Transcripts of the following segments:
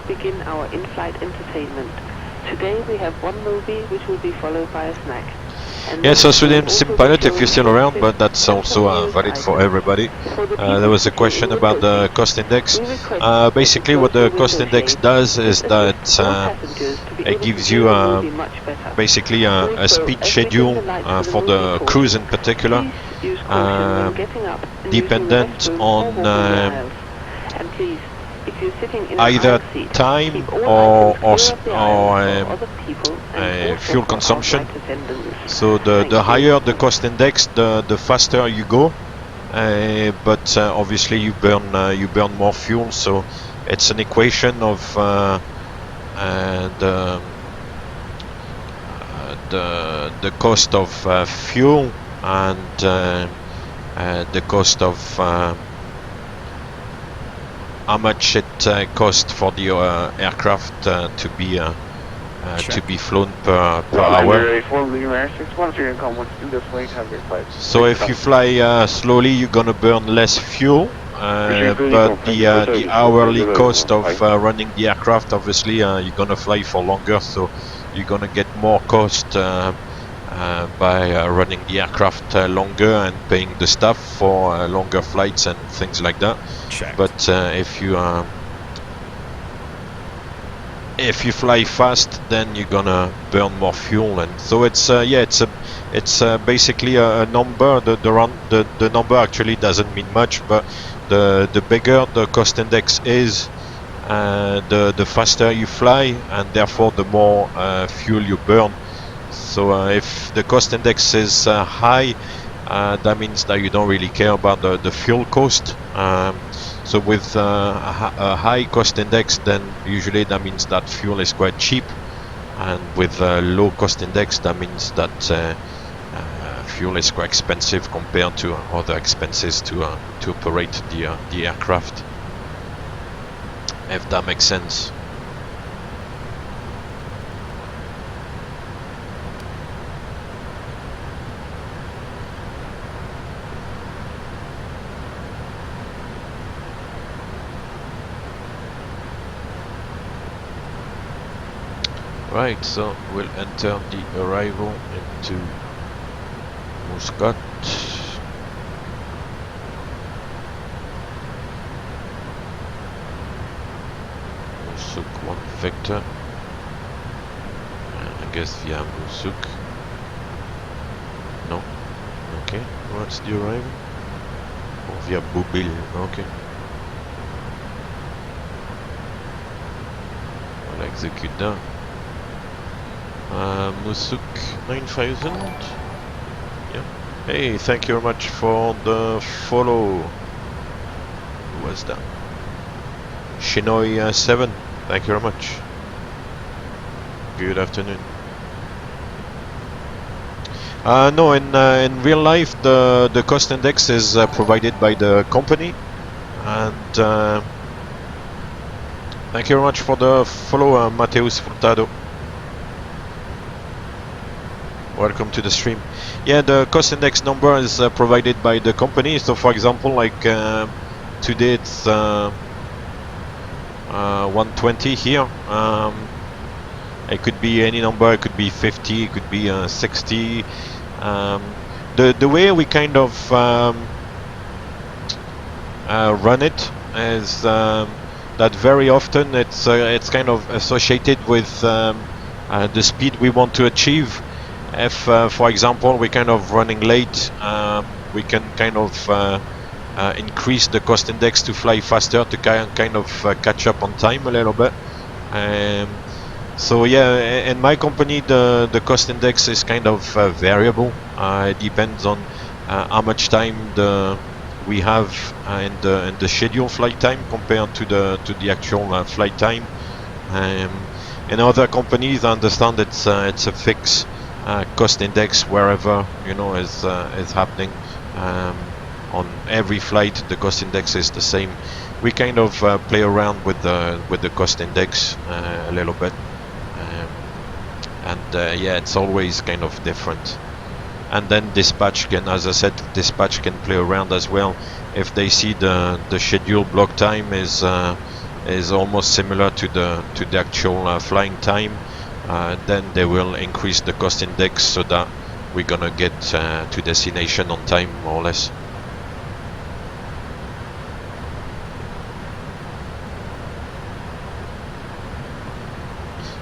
we begin our in-flight entertainment. Today we have one movie which will be followed by a snack. Yeah, so Sweden SimPilot, if you're still around, but that's also valid for everybody. There was a question about the cost index. Basically what the cost index does is that it gives you basically a speed schedule for the cruise in particular, dependent on either time or fuel consumption. So the higher the cost index, the faster you go, but obviously you burn more fuel. So it's an equation of the cost of fuel and the cost of how much it costs for the aircraft to be flown per hour. So if you fly slowly, you're gonna burn less fuel, but the hourly cost of running the aircraft, obviously, you're gonna fly for longer, so you're gonna get more cost by running the aircraft longer and paying the staff for longer flights and things like that. Check. But if you fly fast, then you're gonna burn more fuel, and so it's basically a number. The number actually doesn't mean much, but the bigger the cost index is, the faster you fly, and therefore the more fuel you burn. So if the cost index is high, that means that you don't really care about the fuel cost. So with a high cost index, then usually that means that fuel is quite cheap, and with a low cost index, that means that fuel is quite expensive compared to other expenses to operate the aircraft. If that makes sense. Right, so we'll enter the arrival into Muscat. Musuk 1 Vector, and I guess via Musuk. No, okay, what's the arrival? Oh, via Bubil, okay. I'll execute that. Musuk 9000. Yeah. Hey, thank you very much for the follow. Who was that? Shinoi 7. Thank you very much. Good afternoon. No, in real life, the cost index is provided by the company, and thank you very much for the follow, Mateus Furtado. Welcome to the stream. Yeah, the cost index number is provided by the company. So for example, like today it's 120 here. It could be any number, it could be 50, it could be 60. The way we kind of run it is that very often it's kind of associated with the speed we want to achieve. If, for example, we're kind of running late, we can kind of increase the cost index to fly faster to kind of catch up on time a little bit. So yeah, in my company, the cost index is kind of variable. It depends on how much time we have in the schedule flight time compared to the actual flight time. In other companies, I understand it's a fixed cost index wherever is happening. On every flight, the cost index is the same. We kind of play around with the cost index a little bit, and yeah, it's always kind of different. And then dispatch can, as I said, dispatch can play around as well. If they see the schedule block time is is almost similar to the actual flying time, then they will increase the cost index so that we're gonna get to destination on time, more or less.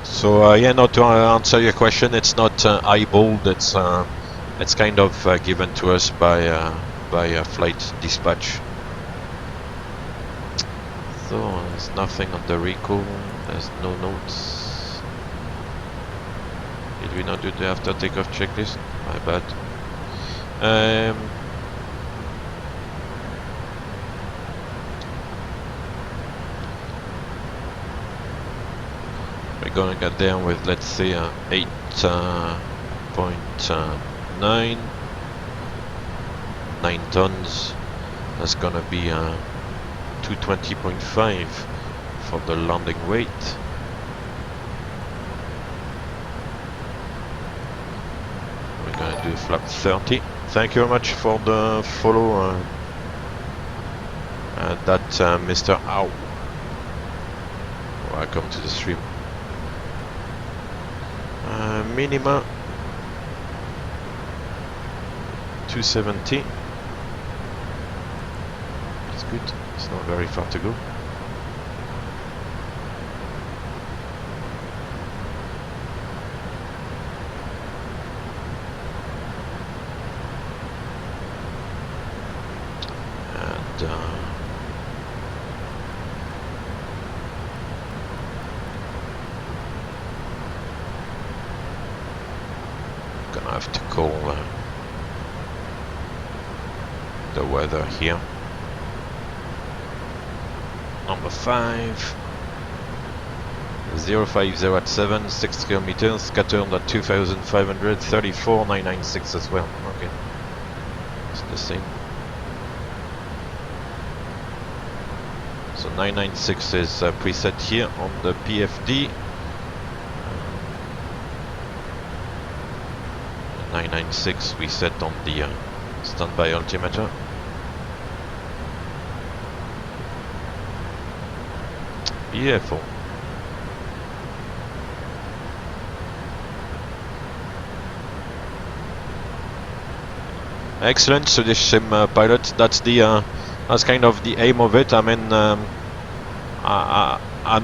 So yeah, now to answer your question, it's not eyeballed. It's kind of given to us by flight dispatch. So there's nothing on the recall. There's no notes. Did we not do the after takeoff checklist? My bad. We're gonna get there with, let's say, 8.9 9 tons. That's gonna be 220.5 for the landing weight. We're gonna do flap 30. Thank you very much for the follow, that Mr. Ow. Welcome to the stream. Minima 270. That's good. It's not very far to go. And gonna have to call the weather here. Number 5 050 at 7, 6 kilometers, scattered at 2500, 34,996 as well. Okay, it's the same. So 996 is preset here on the PFD. 996 we set on the standby altimeter. Beautiful. Excellent. So this sim pilot, that's the that's kind of the aim of it. I mean, and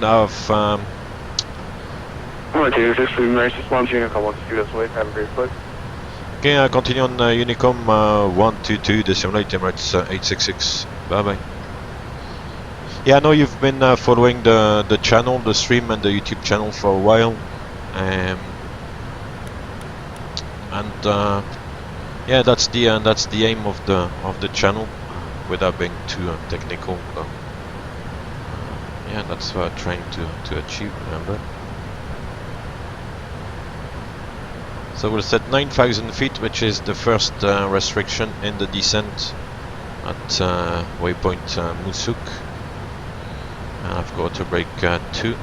I've okay, continue on Unicom 122, the simulate Emirates 866. Bye bye. Yeah, I know you've been following the channel, the stream, and the YouTube channel for a while, and yeah, that's the aim of the channel, without being too technical. Yeah, that's what I'm trying to achieve. Remember. So we'll set 9,000 feet, which is the first restriction in the descent at waypoint Muscat. And I've got to brake 2.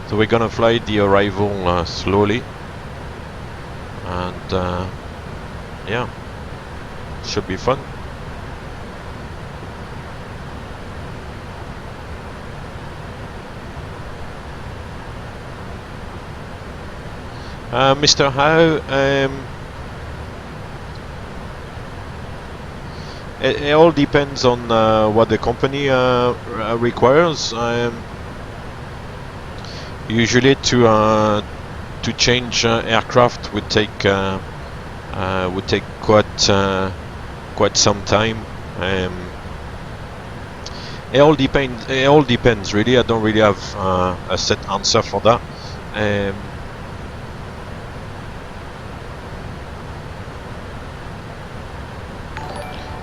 So we're gonna fly the arrival slowly, and yeah, should be fun. Mr. Howe, it all depends on what the company requires. Usually, to change aircraft would take quite some time. It all depends really. I don't really have a set answer for that.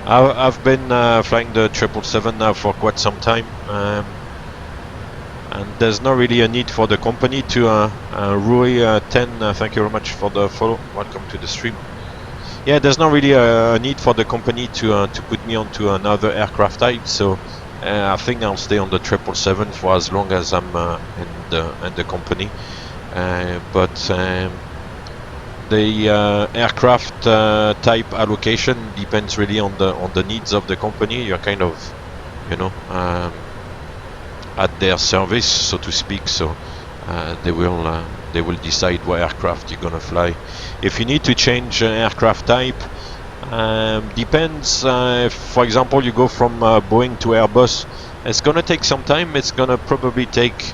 I've been flying the 777 now for quite some time, and there's not really a need for the company to Rui 10, thank you very much for the follow, welcome to the stream. Yeah, there's not really a need for the company to put me onto another aircraft type, so I think I'll stay on the 777 for as long as I'm in the company. But the aircraft type allocation depends really on the needs of the company. You're kind of you know, at their service, so to speak. So they will decide what aircraft you're gonna fly. If you need to change aircraft type, depends. If, for example, you go from Boeing to Airbus, it's gonna take some time. It's gonna probably take,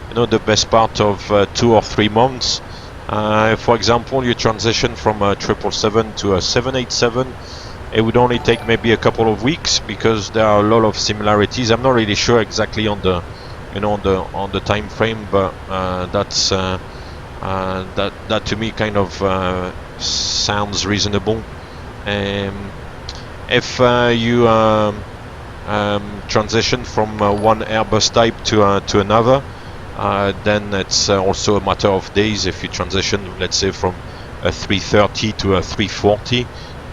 you know, the best part of 2 or 3 months. For example, you transition from a 777 to a 787, it would only take maybe a couple of weeks because there are a lot of similarities. I'm not really sure exactly on the, you know, on the time frame, but that's that to me kind of sounds reasonable. If you transition from one Airbus type to another, then it's also a matter of days. If you transition, let's say, from a 330 to a 340,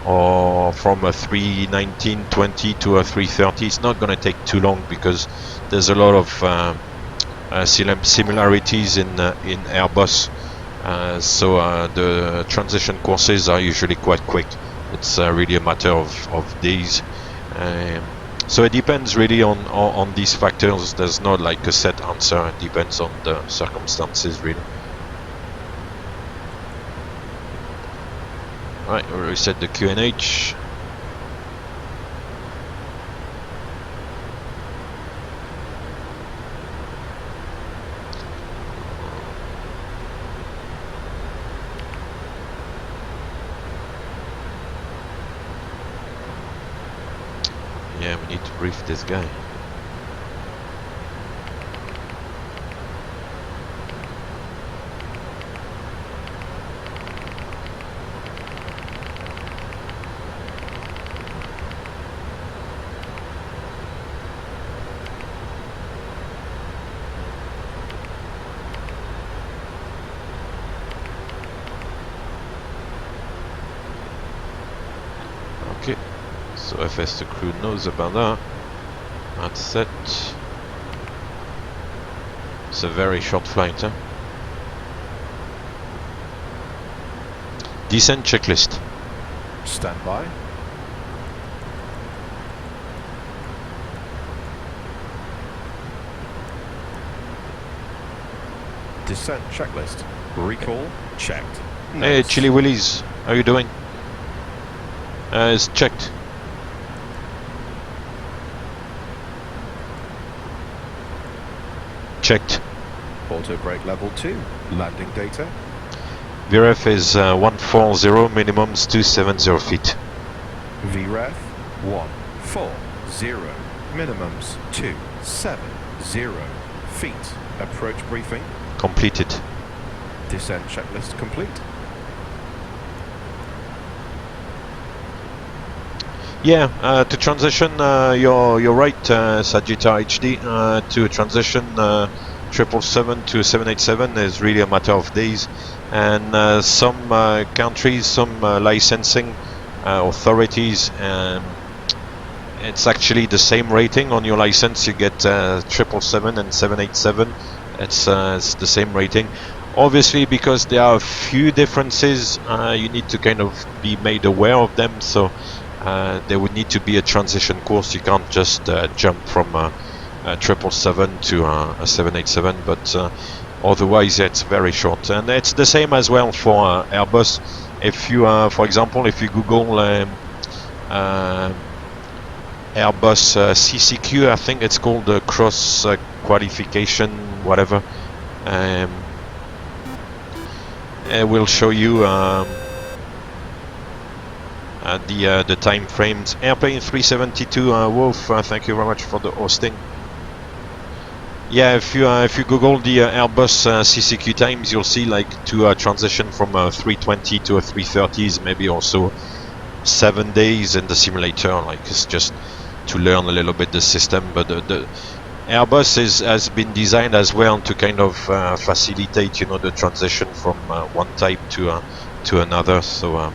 or from a 319-20 to a 330, it's not going to take too long because there's a lot of similarities in Airbus. So the transition courses are usually quite quick. It's really a matter of days. So it depends really on these factors. There's not like a set answer. It depends on the circumstances, really. Right, we'll reset the QNH. Yeah, we need to brief this guy. Okay, so FS the crew knows about that. That's set. It's a very short flight, huh? Descent checklist. Stand by. Descent checklist. Recall checked. Hey, Next. Chili Willies, how you doing? It's checked. Checked. Auto brake level 2. Landing data. VREF is 140, minimums 270 feet. VREF 140. Minimums 270 feet. Approach briefing. Completed. Descent checklist complete. Yeah, to transition, you're right, Sagitta HD. To transition 777 to 787 is really a matter of days, and some countries, some licensing authorities, it's actually the same rating on your license. You get 777 and 787. It's the same rating. Obviously, because there are a few differences, you need to kind of be made aware of them. So. There would need to be a transition course. You can't just jump from a 777 to a 787, but otherwise it's very short. And it's the same as well for Airbus. If you, for example, if you Google Airbus CCQ, I think it's called the cross qualification, whatever, it will show you the time frames. Airplane 372, Wolf, thank you very much for the hosting. Yeah, if you Google the Airbus CCQ times, you'll see like to transition from a 320 to a 330 is maybe also 7 days in the simulator. Like, it's just to learn a little bit the system. But the Airbus has been designed as well to kind of facilitate, you know, the transition from one type to another. So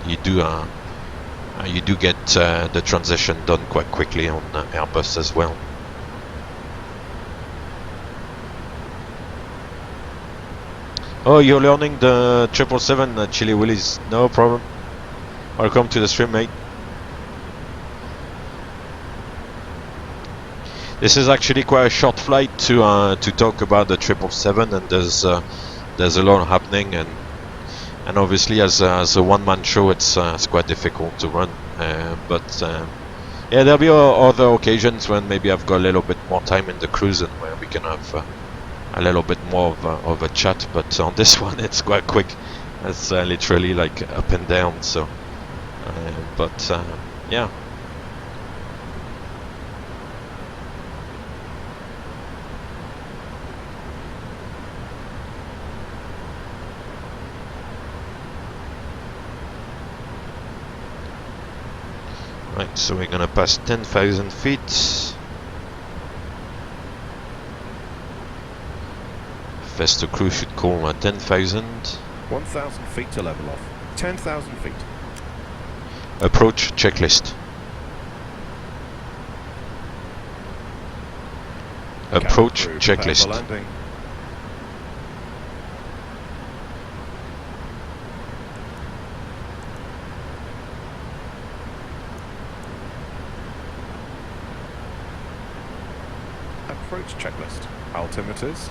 you do get the transition done quite quickly on Airbus as well. Oh, you're learning the 777, Chili Willies. No problem. Welcome to the stream, mate. This is actually quite a short flight to talk about the 777, and there's a lot happening, and obviously as a one-man show, it's quite difficult to run. But yeah, there'll be other occasions when maybe I've got a little bit more time in the cruise and where we can have a little bit more of a chat. But on this one, it's quite quick. It's literally like up and down. So, but yeah. Right, so we're gonna pass 10,000 feet. Vesta crew should call 10,000. 1,000 feet to level off. 10,000 feet. Approach checklist. Approach Cabin crew, prepare for checklist. landing. Approach checklist. Altimeters.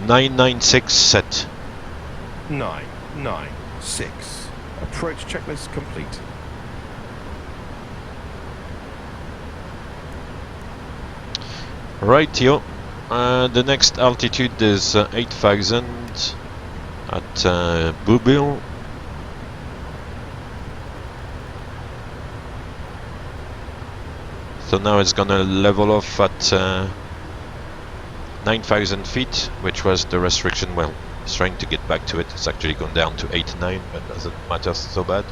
996 set. 996. Approach checklist complete. Rightio. The next altitude is 8,000 at Boubil. So now it's gonna level off at 9,000 feet, which was the restriction. Well, it's trying to get back to it. It's actually gone down to 8-9, but doesn't matter so bad.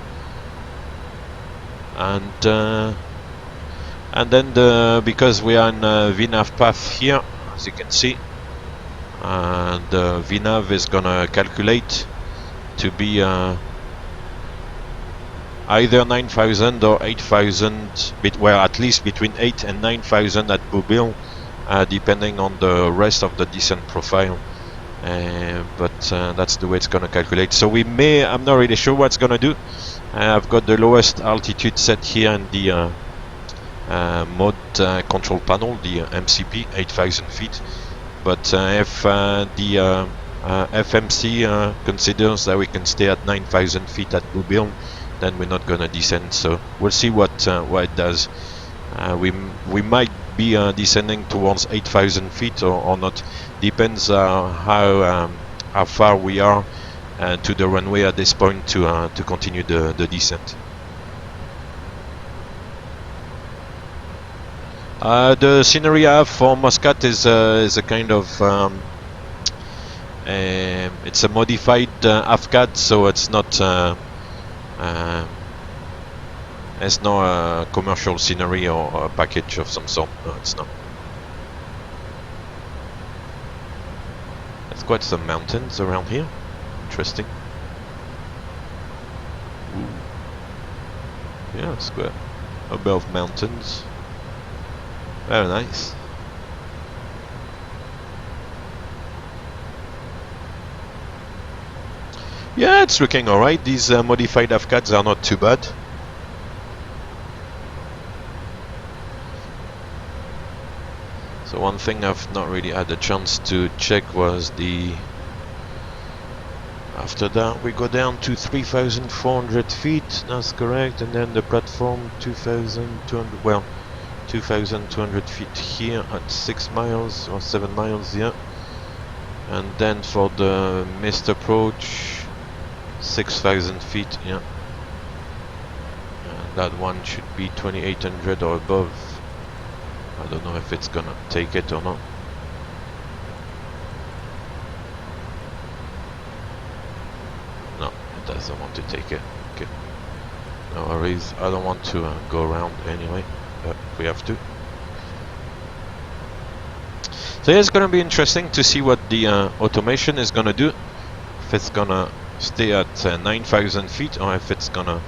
And then because we are in VNAV path here, as you can see, the VNAV is gonna calculate to be either 9,000 or 8,000, well, at least between 8 and 9,000 at Boubil, depending on the rest of the descent profile. But that's the way it's gonna calculate. So we may, I'm not really sure what it's gonna do. I've got the lowest altitude set here in the mode control panel, the MCP, 8,000 feet. But if the FMC considers that we can stay at 9,000 feet at Boubil, then we're not gonna descend. So we'll see what it does. We might be descending towards 8,000 feet or not. Depends how far we are to the runway at this point to continue the descent. The scenery I have for Muscat is a kind of it's a modified AFCAD, so it's not it's not a commercial scenery or a package of some sort. No, it's not. There's quite some mountains around here. Interesting. Ooh. Yeah, it's quite above mountains. Very nice. Yeah, it's looking alright. These modified AFCADs are not too bad. So one thing I've not really had a chance to check was the... After that we go down to 3,400 feet, that's correct, and then the platform 2,200, well, 2,200 feet here at 6 miles or 7 miles, yeah. And then for the missed approach, 6,000 feet, yeah. And that one should be 2,800 or above. I don't know if it's gonna take it or not. No, it doesn't want to take it. Okay. No worries. I don't want to go around anyway, but we have to. So yeah, it's gonna be interesting to see what the automation is gonna do. If it's gonna stay at 9,000 feet or if it's gonna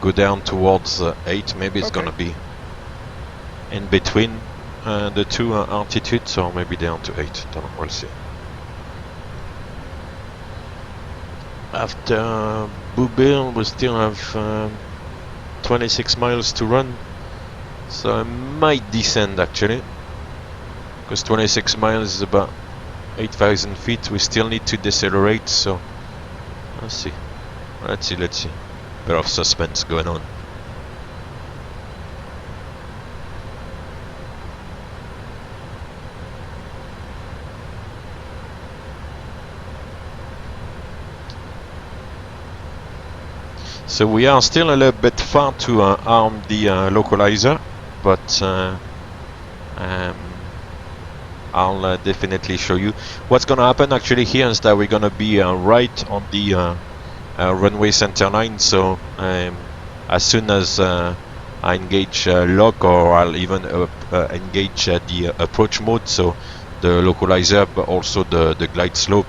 go down towards 8. Maybe it's gonna be in between the two altitudes, or maybe down to 8. Don't know, we'll see. After Boubil we still have 26 miles to run, So I might descend actually, because 26 miles is about 8,000 feet. We still need to decelerate, so let's see. Bit of suspense going on. So we are still a little bit far to arm the localizer, but I'll definitely show you what's gonna happen actually here is that we're gonna be right on the runway center line. So as soon as I engage lock, or I'll even engage the approach mode, so the localizer but also the glide slope,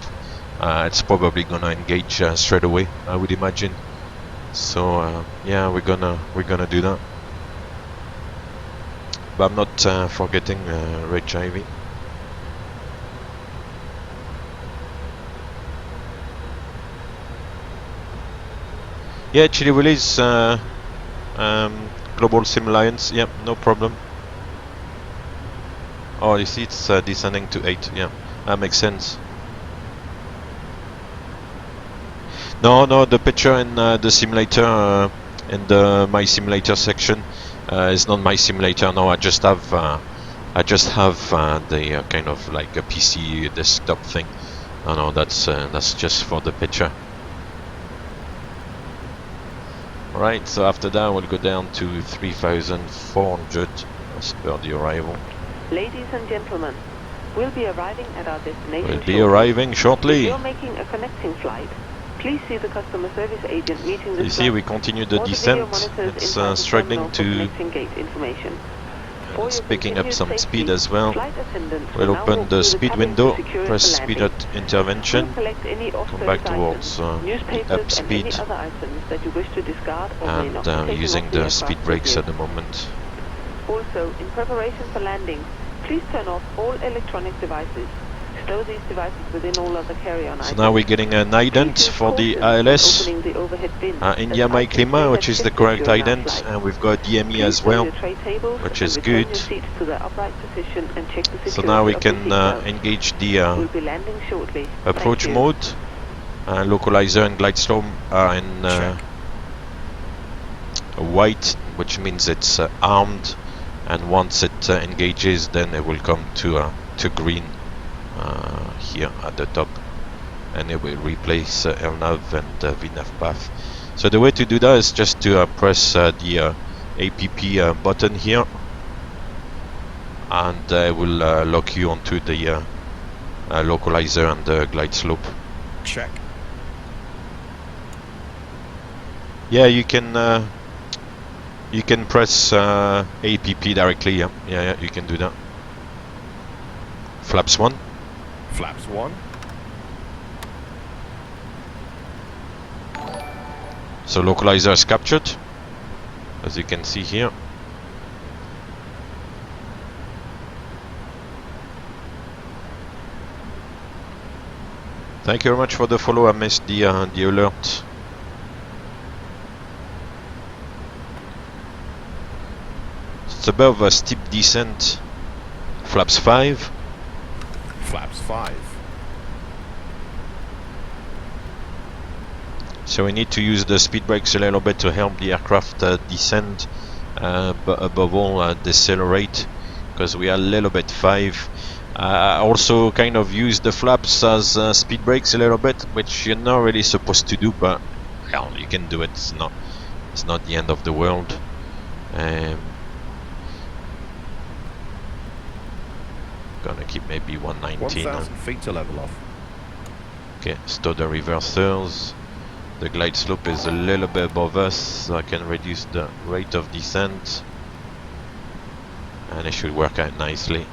it's probably gonna engage straight away, I would imagine. So yeah, we're gonna do that. But I'm not forgetting Red Ivy. Yeah, Chile Willy's Global Sim Alliance. Yep, no problem. Oh, you see, it's descending to 8. Yeah, that makes sense. No, the picture in the simulator, in the My Simulator section, is not My Simulator. No, I just have the kind of like a PC desktop thing. No, that's just for the picture. Right, so after that we'll go down to 3,400 as per the arrival. Ladies and gentlemen, we'll be arriving at our destination. We'll be arriving shortly. If you're making a connecting flight, please see the customer service agent meeting the You see, we continue the descent. It's struggling to... It's picking up some speed as well. We'll open the speed window, press speed at intervention, come back towards the up speed, and using the speed brakes at the moment. Also, in preparation for landing, please turn off all electronic devices. Stow these devices within all other carry-on items. So now we're getting an ident for the ILS, India Mike Lima, which is the correct ident, and we've got DME as well, which is good. So now we can engage the approach mode. Localizer and glide slope are in white, which means it's armed, and once it engages, then it will come to green. Here at the top, and it will replace LNAV and VNAV path. So the way to do that is just to press the APP button here, and it will lock you onto the localizer and the glide slope. Check. Yeah, you can press APP directly. Yeah, you can do that. Flaps 1. Flaps 1. So localizer is captured, as you can see here. Thank you very much for the follow. I missed the alert. It's above a steep descent. Flaps 5. Flaps 5. So we need to use the speed brakes a little bit to help the aircraft descend, but above all decelerate, because we are a little bit 5. I also kind of use the flaps as speed brakes a little bit, which you're not really supposed to do, but hell, you can do it. It's not the end of the world. Gonna keep maybe 119. 1,000 feet to level off. Okay, stow the reversers. The glide slope is a little bit above us, so I can reduce the rate of descent, and it should work out nicely.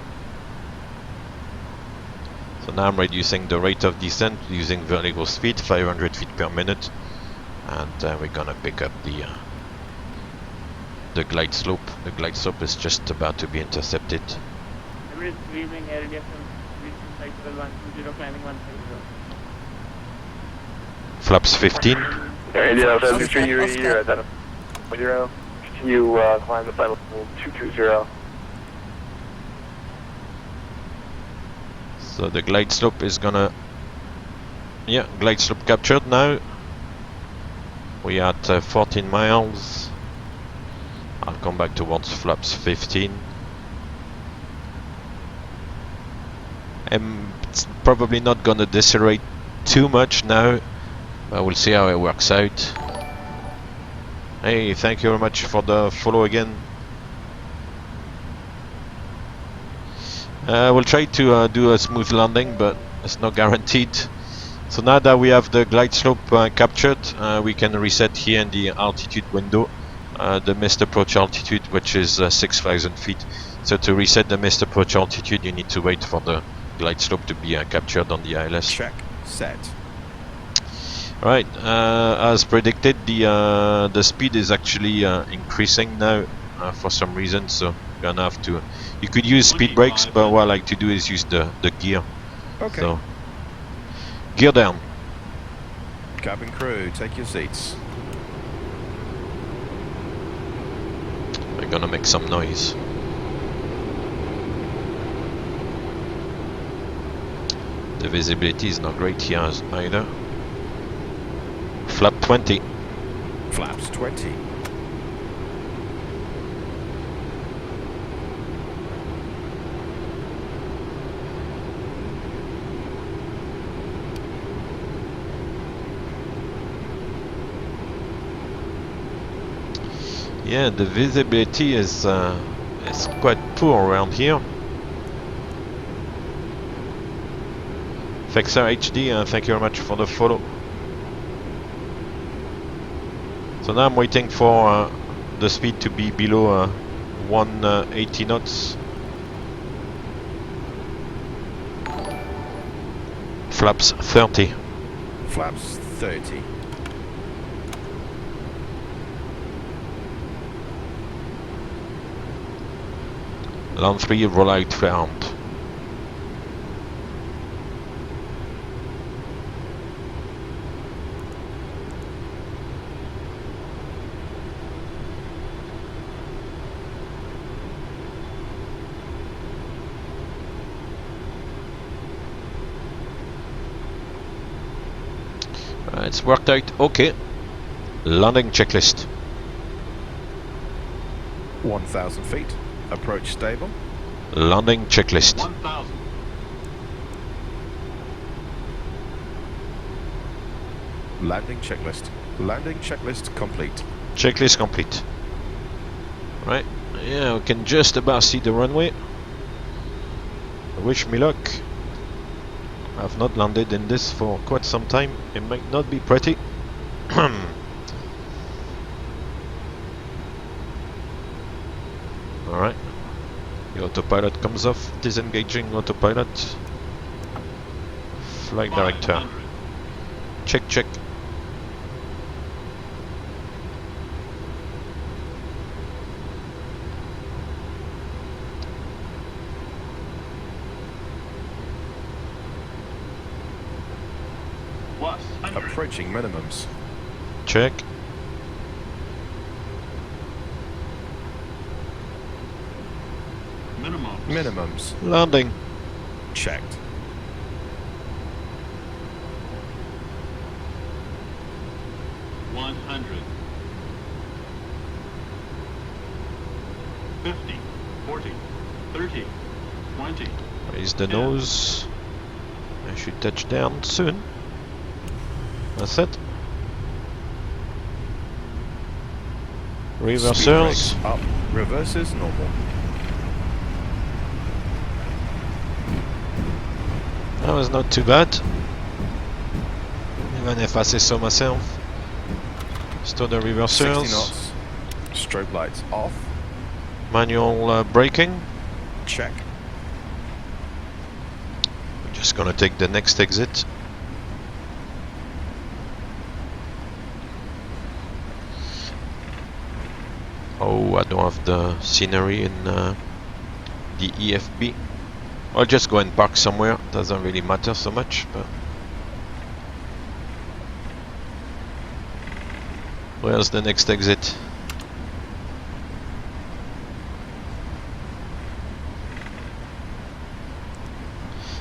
So now I'm reducing the rate of descent using vertical speed, 500 feet per minute, and we're gonna pick up the glide slope. The glide slope is just about to be intercepted. Emirates leaving area from reaching cycle 120, climbing 150. Flaps 15. India 73, you're at 0. you climb the final level 220. So the glide slope is gonna... Yeah, glide slope captured now. We are at 14 miles. I'll come back towards flaps 15. It's probably not gonna decelerate too much now, but we'll see how it works out. Hey, thank you very much for the follow again. We'll try to do a smooth landing, but it's not guaranteed. So now that we have the glide slope captured, we can reset here in the altitude window the missed approach altitude, which is 6,000 feet. So to reset the missed approach altitude, you need to wait for the glide slope to be captured on the ILS. Check. Set. Right, as predicted, the speed is actually increasing now for some reason, so you're gonna have to... You could use speed brakes, but what I like to do is use the gear. Okay. So, gear down. Cabin crew, take your seats. We're gonna make some noise. The visibility is not great here either. Flap 20. Flaps 20. Yeah, the visibility is quite poor around here. Fexer HD, thank you very much for the follow. So now I'm waiting for the speed to be below 180 knots. Flaps 30. Flaps 30. Land 3, roll out found. It's worked out okay. Landing checklist. 1,000 feet. Approach stable. Landing checklist. 1,000. Landing checklist. Landing checklist complete. Checklist complete. Right. Yeah, we can just about see the runway. Wish me luck. I've not landed in this for quite some time. It might not be pretty. Alright. The autopilot comes off. Disengaging autopilot. Flight director. 500. Check, check. Plus 100. Approaching minimums. Check. Minimum. Minimums. Landing. Checked. $100. 50. 40. 30. 20. Raise the nose. I should touch down soon. That's it. Speed Reversers. brakes up. Reverses normal. That was not too bad. Even if I say so myself. Still the 60 reversers. knots. Strobe lights off. Manual braking. Check. We're just gonna take the next exit. Oh, I don't have the scenery in the EFB. I'll just go and park somewhere. Doesn't really matter so much, but where's the next exit?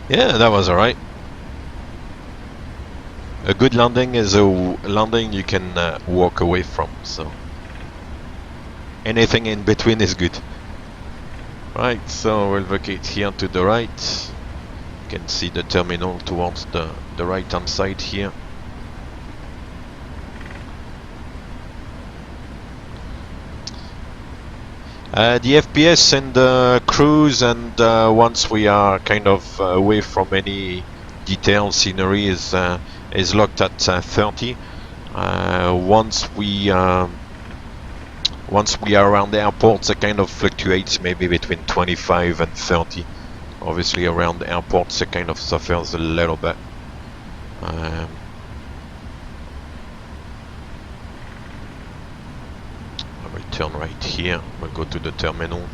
Yeah, that was alright. A good landing is a landing you can walk away from, so anything in between is good. Right, so we'll vacate here to the right. You can see the terminal towards the right hand side here. The FPS and the cruise, and once we are kind of away from any detailed scenery, is locked at 30. Once we are around the airports, it kind of fluctuates maybe between 25 and 30. Obviously, around the airports, it kind of suffers a little bit. Turn right here, we'll go to the terminal.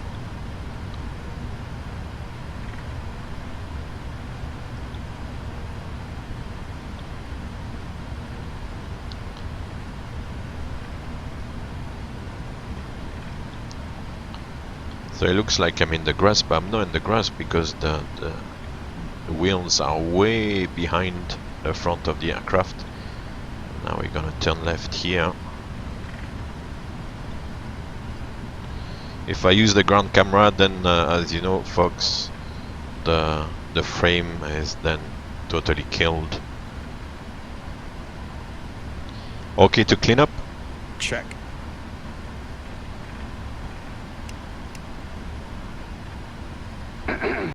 So it looks like I'm in the grass, but I'm not in the grass because the wheels are way behind the front of the aircraft. Now we're gonna turn left here. If I use the ground camera, then as you know, folks, the frame is then totally killed. Okay to clean up? Check.